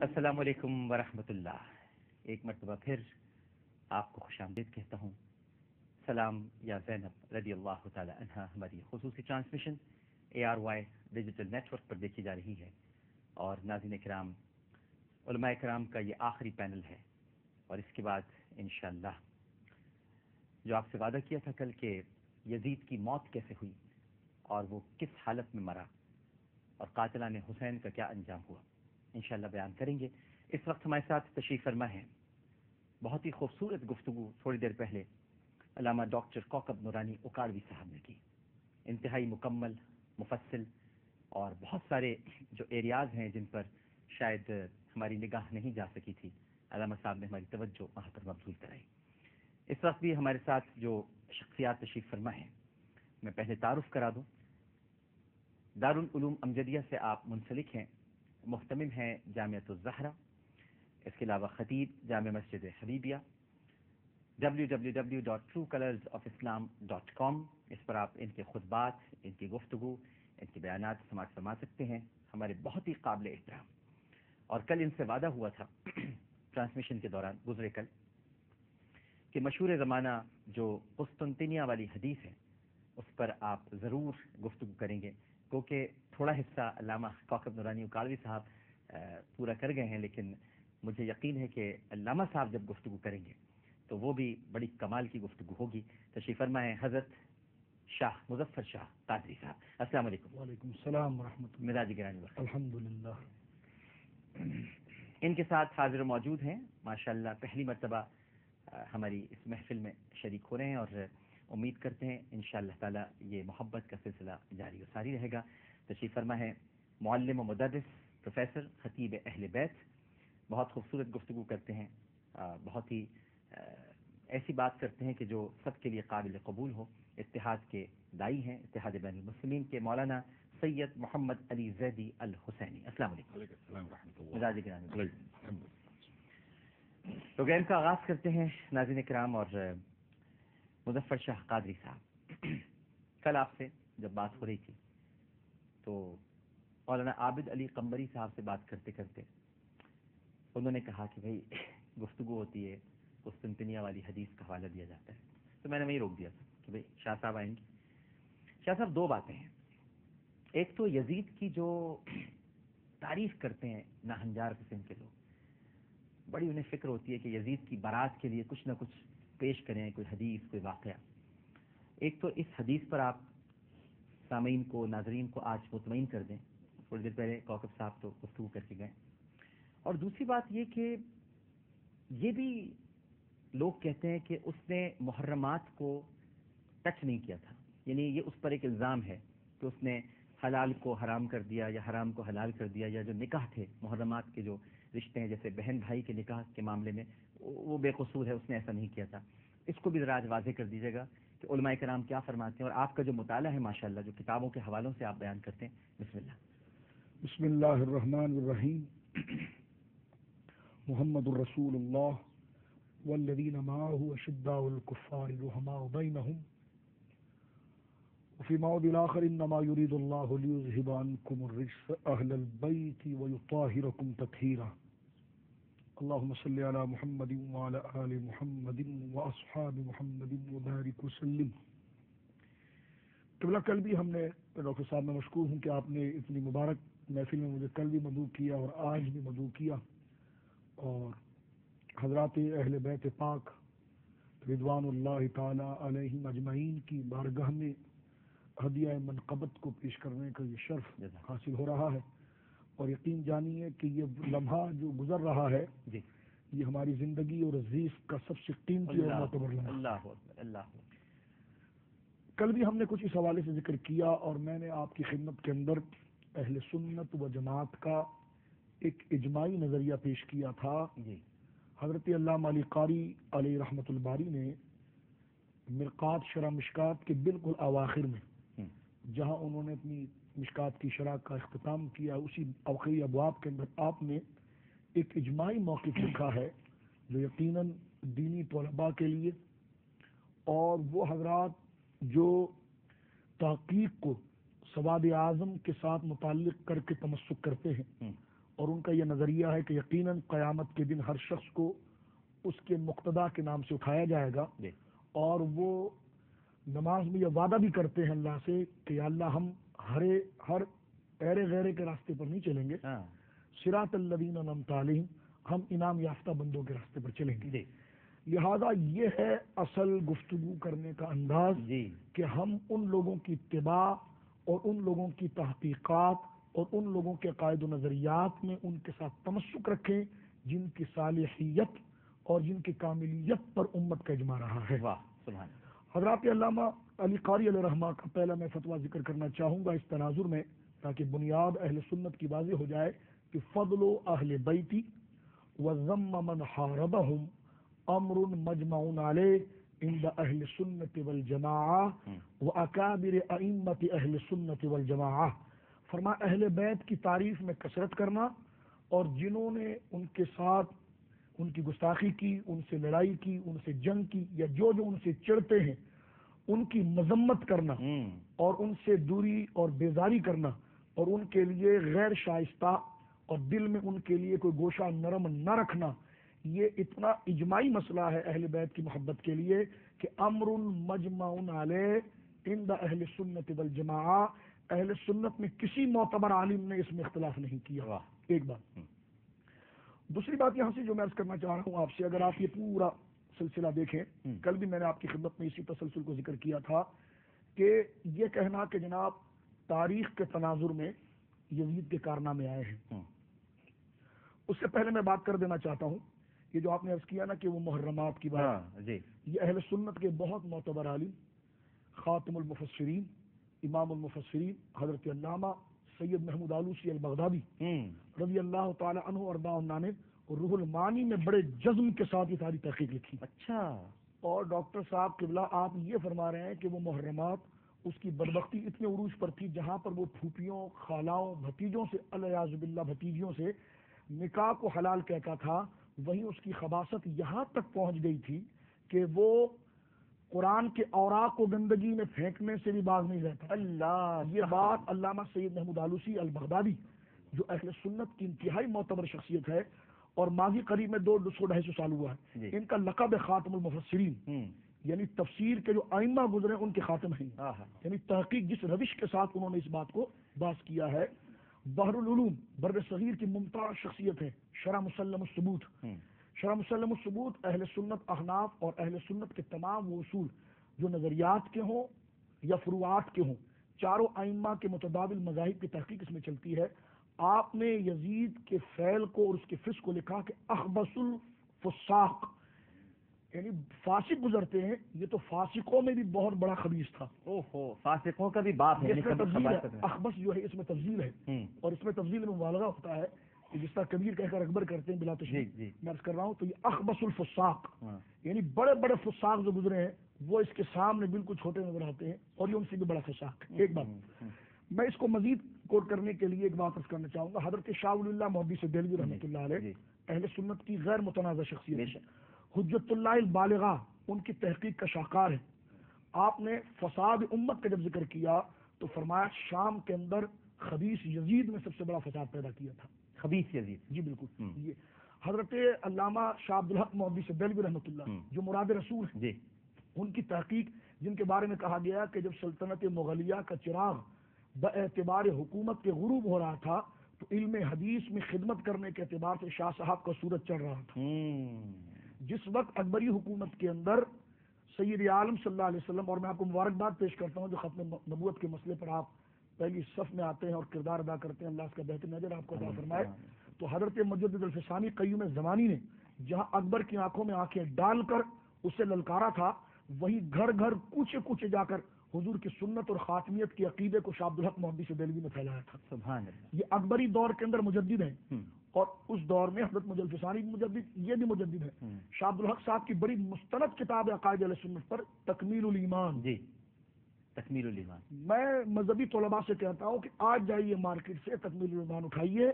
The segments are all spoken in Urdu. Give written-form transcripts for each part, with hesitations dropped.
السلام علیکم ورحمۃ اللہ. ایک مرتبہ پھر آپ کو خوش آمدید کہتا ہوں. سلام یا زینب رضی اللہ تعالی عنہ ہماری خصوصی transmission ARY digital network پر دیکھی جا رہی ہے، اور ناظرین کرام، علماء کرام کا یہ آخری پینل ہے، اور اس کے بعد انشاءاللہ جو آپ سے وعدہ کیا تھا کل کہ یزید کی موت کیسے ہوئی اور وہ کس حالت میں مرا اور قاتلان حسین کا کیا انجام ہوا، انشاءاللہ بیان کریں گے. اس وقت ہمارے ساتھ تشریف فرما ہے بہت ہی خوبصورت گفتگو تھوڑی دیر پہلے علامہ ڈاکٹر کوکب نورانی اکاڑوی صاحب نے کی. انتہائی مکمل، مفصل، اور بہت سارے جو ایریاز ہیں جن پر شاید ہماری نگاہ نہیں جا سکی تھی، علامہ صاحب نے ہماری توجہ وہاں پر مبذول کرائی. اس وقت بھی ہمارے ساتھ جو شخصیات تشریف فرما ہیں، میں پہلے تعارف کرا دوں. دارالعلوم امجدیہ سے آپ منسلک ہیں، محتمم ہیں جامعۃ الزہرا، اس کے علاوہ خطیب جامع مسجد حبیبیہ. www.truecolorsofislam.com، اس پر آپ ان کے خطبات، ان کی گفتگو، ان کے بیانات سماعت فرما سکتے ہیں. ہمارے بہت ہی قابل احترام، اور کل ان سے وعدہ ہوا تھا ٹرانسمیشن کے دوران گزرے کل کہ مشہور زمانہ جو قسطنطنیہ والی حدیث ہے اس پر آپ ضرور گفتگو کریں گے، کیونکہ تھوڑا حصہ علامہ کوکب نورانی اکاڑوی صاحب پورا کر گئے ہیں، لیکن مجھے یقین ہے کہ علامہ صاحب جب گفتگو کریں گے تو وہ بھی بڑی کمال کی گفتگو ہوگی. تشریف فرما ہے حضرت شاہ مظفر شاہ قادری صاحب. السلام علیکم. وعلیکم السلام ورحمۃ اللہ. مزاج گرامی وقت. الحمدللہ. ان کے ساتھ حاضر موجود ہیں ماشاءاللہ، پہلی مرتبہ ہماری اس محفل میں شریک ہو رہے ہیں، اور امید کرتے ہیں انشاءاللہ تعالی یہ محبت کا سلسلہ جاری و ساری رہے گا. تشریف فرما ہے معلم و مدرس پروفیسر خطیب اہل بیت. بہت خوبصورت گفتگو کرتے ہیں، بہت ہی ایسی بات کرتے ہیں کہ جو سب کے لیے قابل قبول ہو. اتحاد کے دائی ہیں، اتحاد بین المسلمین کے مولانا سید محمد علی زیدی الحسینی. السلام علیکم. مزاج گرامی. پروگرام کا آغاز کرتے ہیں ناظرین کرام، اور مظفر شاہ قادری صاحب، کل آپ سے جب بات ہو رہی تھی تو مولانا عابد علی قمبری صاحب سے بات کرتے کرتے انہوں نے کہا کہ بھئی گفتگو ہوتی ہے، قسطنطنیہ والی حدیث کا حوالہ دیا جاتا ہے، تو میں نے وہیں روک دیا تھا کہ بھئی شاہ صاحب آئیں گے. شاہ صاحب، دو باتیں ہیں. ایک تو یزید کی جو تعریف کرتے ہیں ناہنجار قسم کے لوگ، بڑی انہیں فکر ہوتی ہے کہ یزید کی برات کے لیے کچھ نہ کچھ پیش کریں، کوئی حدیث، کوئی واقعہ. ایک تو اس حدیث پر آپ سامعین کو، ناظرین کو آج مطمئن کر دیں. تھوڑی دیر پہلے کوکب صاحب تو گفتگو کر کے گئے. اور دوسری بات یہ کہ یہ بھی لوگ کہتے ہیں کہ اس نے محرمات کو ٹچ نہیں کیا تھا، یعنی یہ اس پر ایک الزام ہے کہ اس نے حلال کو حرام کر دیا یا حرام کو حلال کر دیا، یا جو نکاح تھے، محرمات کے جو رشتے ہیں جیسے بہن بھائی کے نکاح کے معاملے میں وہ بے قصور ہے، اس نے ایسا نہیں کیا تھا. اس کو بھی ذرا آج واضح کر دیجیے گا کہ علماء کرام کیا فرماتے ہیں، اور آپ کا جو مطالعہ ہے ماشاءاللہ، جو کتابوں کے حوالوں سے آپ بیان کرتے ہیں. بسم اللہ. بسم اللہ الرحمن الرحیم. محمد الرسول اللہ والذین معه اشداء الکفار رحماء بینہم وفی موضع آخر انما یرید اللہ لیذہب عنکم الرجس اہل البیت ویطہرکم تطہیرا. اللہم صلی علی محمد وعلی آل محمد واصحاب محمد وبارک وسلم. قبلہ، کل بھی ہم نے ڈاکٹر صاحب، میں مشکور ہوں کہ آپ نے اتنی مبارک محفل میں مجھے کل بھی مدعو کیا اور آج بھی مدعو کیا، اور حضرات اہل بیت پاک رضوان اللہ تعالی علیہم اجمعین کی بارگاہ میں ہدیہ منقبت کو پیش کرنے کا یہ شرف حاصل ہو رہا ہے. اور یقین جانیے کہ یہ لمحہ جو گزر رہا ہے یہ ہماری زندگی اور عزیز کا سب سے قیمتی اور معتبر لمحہ. کل بھی ہم نے کچھ اس حوالے سے ذکر کیا، اور میں نے آپ کی خدمت کے اندر اہل سنت و جماعت کا ایک اجماعی نظریہ پیش کیا تھا. حضرت علامہ علی قاری علیہ رحمۃ الباری نے مرقات شرح مشکات کے بالکل اواخر میں، جہاں انہوں نے اپنی مشکات کی شرح کا اختتام کیا، اسی آخری ابواب کے اندر آپ نے ایک اجماعی موقف لکھا ہے جو یقیناً دینی طلباء کے لیے اور وہ حضرات جو تحقیق کو سواد اعظم کے ساتھ متعلق کر کے تمسک کرتے ہیں، اور ان کا یہ نظریہ ہے کہ یقیناً قیامت کے دن ہر شخص کو اس کے مقتدا کے نام سے اٹھایا جائے گا، اور وہ نماز میں یہ وعدہ بھی کرتے ہیں اللہ سے کہ یا اللہ ہم ہر ایرے غیرے کے راستے پر نہیں چلیں گے، صراط الذین انعمت علیہم، ہم انعام یافتہ بندوں کے راستے پر چلیں گے۔ لہذا یہ ہے اصل گفتگو کرنے کا انداز کہ ہم ان لوگوں کی اتباع اور ان لوگوں کی تحقیقات اور ان لوگوں کے قائد و نظریات میں ان کے ساتھ تمسک رکھیں جن کی صالحیت اور جن کی کاملیت پر امت کا اجماع رہا ہے۔ حضرات علامہ علی قاری علیہ رحمہ کا پہلا میں فتویٰ ذکر کرنا چاہوں گا اس تناظر میں، تاکہ بنیاد اہل سنت کی واضح ہو جائے کہ فضل اہل بیتی وذم من حاربہم امر مجمع علیہ عند اہل سنت والجماعہ واکابر ائمۃ اہل سنت والجماعہ۔ فرمایا اہل بیت کی تعریف میں کثرت کرنا اور جنہوں نے ان کے ساتھ ان کی گستاخی کی، ان سے لڑائی کی، ان سے جنگ کی، یا جو ان سے چڑھتے ہیں ان کی مذمت کرنا اور ان سے دوری اور بیزاری کرنا، اور ان کے لیے غیر شائستہ اور دل میں ان کے لیے کوئی گوشہ نرم نہ رکھنا، یہ اتنا اجماعی مسئلہ ہے اہل بیت کی محبت کے لیے کہ امر مجمع علیہ عند اہل سنت والجماعہ، اہل سنت میں کسی معتبر عالم نے اس میں اختلاف نہیں کیا۔ ایک بات۔ دوسری بات یہاں سے جو میں عرض کرنا چاہ رہا ہوں آپ سے، اگر آپ یہ پورا سلسلہ دیکھیں، کل بھی میں نے آپ کی خدمت میں اسی تسلسل کو ذکر کیا تھا کہ یہ کہنا کہ جناب تاریخ کے تناظر میں یزید کے کارنامے آئے ہیں، اس سے پہلے میں بات کر دینا چاہتا ہوں، یہ جو آپ نے عرض کیا نا کہ وہ محرمات کی بات، یہ اہل سنت کے بہت معتبر عالم خاتم المفسرین امام المفسرین حضرت علامہ سید محمود آلوسی البغدادی رضی اللہ تعالی عنہ وارضاہ عنہ نے روح المعانی میں بڑے جزم کے ساتھ یہ ساری تحقیق لکھی۔ اچھا۔ اور ڈاکٹر صاحب قبلہ آپ یہ فرما رہے ہیں کہ وہ محرمات اس کی بدبختی اتنے عروج پر تھی جہاں پر وہ پھوپھیوں، خالاؤں، بھتیجوں سے الیاذ باللہ بھتیجیوں سے نکاح کو حلال کہتا تھا، وہیں اس کی خباثت یہاں تک پہنچ گئی تھی کہ وہ قرآن کے اوراق کو گندگی میں پھینکنے سے بھی باز نہیں رہتا۔ اللہ، یہ بات علامہ سید محمود آلوسی البغدادی جو اہل سنت کی انتہائی معتبر شخصیت ہے اور ماضی قریب میں 200-250 سال ہوا ہے، ان کا لقب ہے خاتم المفسرین، یعنی تفسیر کے جو ائمہ گزرے ان کے خاتم ہیں، یعنی تحقیق جس روش کے ساتھ انہوں نے اس بات کو باز کیا ہے۔ بحر العلوم بر صغیر کی ممتاز شخصیت ہے، شرح مسلم الثبوت، شرح مسلم الثبوت اہل سنت احناف اور اہل سنت کے تمام وہ اصول جو نظریات کے ہوں یا فروعات کے ہوں، چاروں ائمہ کے متبادل مذاہب کی تحقیق اس میں چلتی ہے۔ آپ نے یزید کے فعل کو اور اس کے فسق کو لکھا کہ اخبث الفساق، یعنی فاسق گزرتے ہیں، یہ تو فاسقوں میں بھی بہت بڑا خبیث تھا۔ فاسقوں کا بھی باپ ہے، اخبث جو ہے اس میں تفضیل ہے، اور اس میں تفضیل میں مبالغہ ہوتا ہے کہ جس طرح کبیر کہہ کر اکبر کرتے ہیں بلا تشبیہ، میں عرض کر رہا ہوں تو یہ اخبث الفساق، یعنی بڑے بڑے فساق جو گزرے ہیں وہ اس کے سامنے بالکل چھوٹے نظر آتے ہیں، اور یہ ان سے بھی بڑا فساق ہے۔ ایک بات میں اس کو مزید کوٹ کرنے کے لیے ایک بات عرض کرنا چاہوں گا، حضرت شاہ ولی اللہ محدث دہلوی رحمۃ اللہ علیہ اہل سنت کی غیر متنازع شخصیت، حجت اللہ البالغہ ان کی تحقیق کا شاہکار ہے۔ آپ نے فساد امت کا جب ذکر کیا تو فرمایا شام کے اندر خبیث یزید نے سب سے بڑا فساد پیدا کیا تھا۔ خبیث یزید، جی بالکل۔ یہ حضرت علامہ شاہ عبد الحق محدث دہلوی رحمۃ اللہ جو مراد رسول ہیں، ان کی تحقیق جن کے بارے میں کہا گیا کہ جب سلطنت مغلیہ کا چراغ باعتبار حکومت کے غروب ہو رہا تھا تو علم حدیث میں خدمت کرنے کے اعتبار سے شاہ صاحب کا سورج چڑھ رہا تھا۔ جس وقت اکبری حکومت کے اندر سید عالم صلی اللہ علیہ وسلم، اور میں آپ کو مبارکباد پیش کرتا ہوں جو ختم نبوت کے مسئلے پر آپ پہلی صف میں آتے ہیں اور کردار ادا کرتے ہیں، اللہ اس کا بہترین اجر آپ کو عطا فرمائے۔ تو حضرت مجدد الفسانی قیوم زمانی نے جہاں اکبر کی آنکھوں میں آنکھیں ڈال کر اسے للکارا تھا، وہی گھر گھر کوچے کوچے جا کر حضور کی سنت اور خاتمیت کے عقیدے کو شاہ عبد الحق محدث دہلوی نے پھیلایا تھا۔ سبحان اللہ۔ یہ اکبری دور کے اندر مجدد ہیں، اور اس دور میں حضرت مجدد الفسانی مجدد، یہ بھی مجدد ہے۔ شاہ عبد الحق صاحب کی بڑی مستند کتاب ہے عقائد اہل سنت پر، تکمیل الایمان۔ جی، تکمیل الایمان۔ میں مذہبی طلباء سے کہتا ہوں کہ آج جائیے مارکیٹ سے تکمیل الایمان اٹھائیے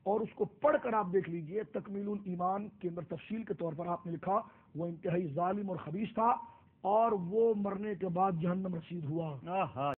اور اس کو پڑھ کر آپ دیکھ لیجئے۔ تکمیل الایمان کے اندر تفصیل کے طور پر آپ نے لکھا وہ انتہائی ظالم اور خبیث تھا، اور وہ مرنے کے بعد جہنم رسید ہوا۔